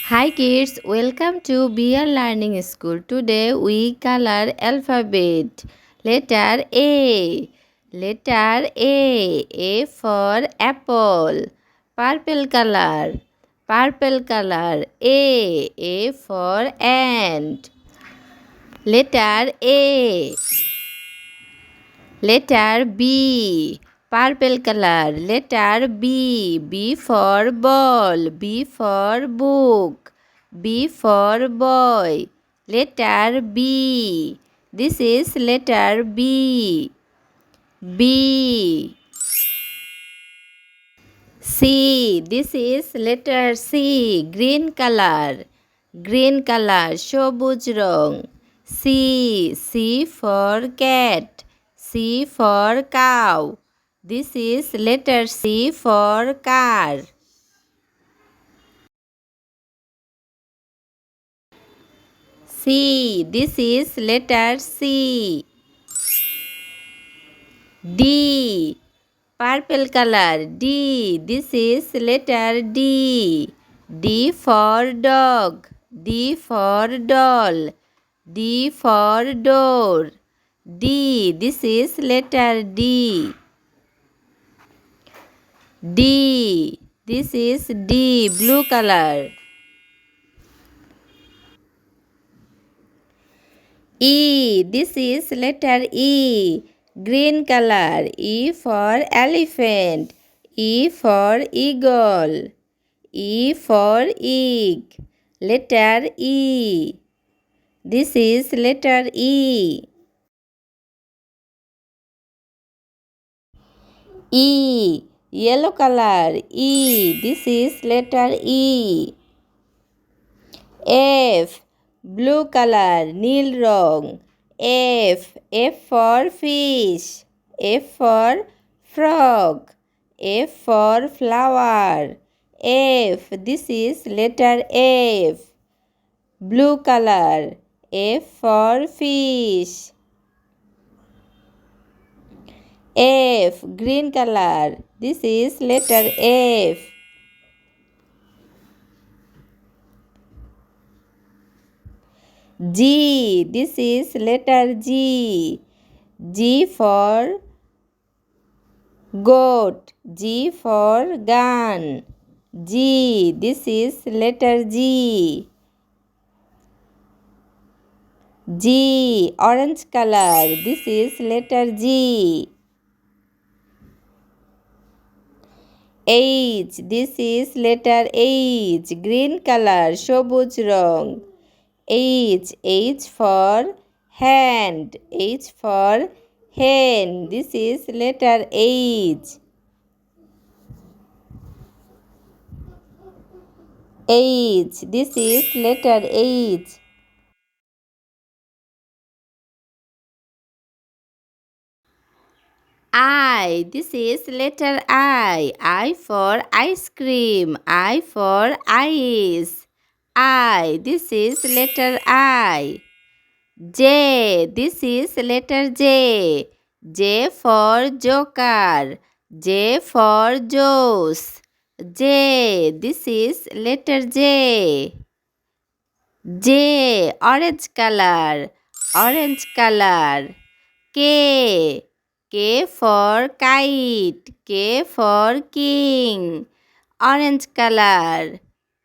Hi kids, welcome to BR Learning School. Today we color alphabet. Letter A. Letter A. A for apple. Purple color. Purple color. A. A for ant. Letter A. Letter B. Purple color. Letter B. B for ball. B for book. B for boy. Letter B. This is letter B. B. C. This is letter C. Green color. Green color. সবুজ রং. C. C for cat. C for cow. This is letter C for car. C. This is letter C. D. Purple color. D. This is letter D. D for dog. D for doll. D for door. D. This is letter D. D. This is D. Blue color. E. This is letter E. Green color. E for elephant. E for eagle. E for egg. Letter E. This is letter E. E. Yellow color. E. This is letter E. F. Blue color. Neil wrong. F. F for fish. F for frog. F for flower. F. This is letter F. Blue color. F for fish. F. Green color. This is letter F. G. This is letter G. G for goat. G for gun. G. This is letter G. G. Orange color. This is letter G. H. This is letter H. Green color. সবুজ রং. H. H for hand. H for hen. This is letter H. H. This is letter H. I. This is letter I. I for ice cream. I for ice. I. This is letter I. J. This is letter J. J for joker. J for Joes. J. This is letter J. J. Orange color. Orange color. K. K for kite. K for king. Orange color.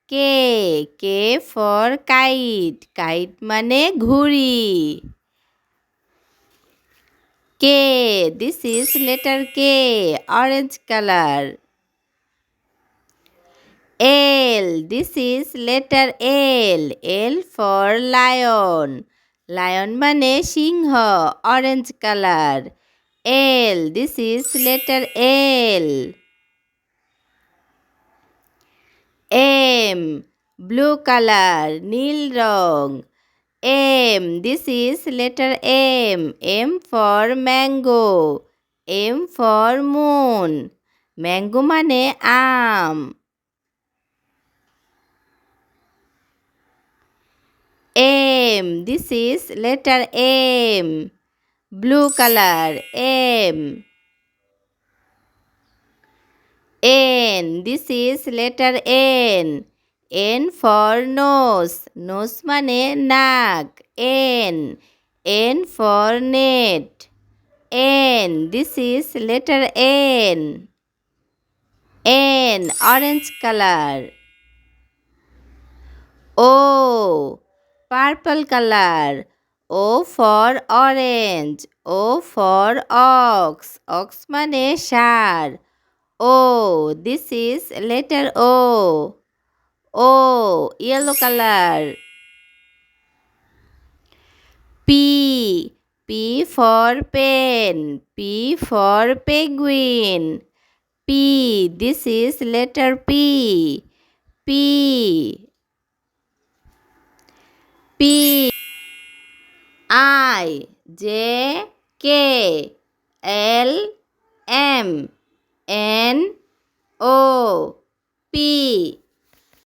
K. K for kite. Kite মানে ঘুড়ি. K. This is letter K. Orange color. L. This is letter L. L for lion. Lion মানে সিংহ. Orange color. L. This is letter L. M. Blue color. Neil wrong. M. This is letter M. M for mango. M for moon. Mango মানে আম. M. This is letter M. Blue color. M. N. This is letter N. N for nose. Nose মানে নাক। N. N for net. N. This is letter N. N. Orange color. O. Purple color. O for orange. O for ox. Ox মানে ষাঁড়। O. This is letter O. O. Yellow color. P. P for pen. P for penguin. P. This is letter P. P. P. I. J. K. L. M. N. O. P.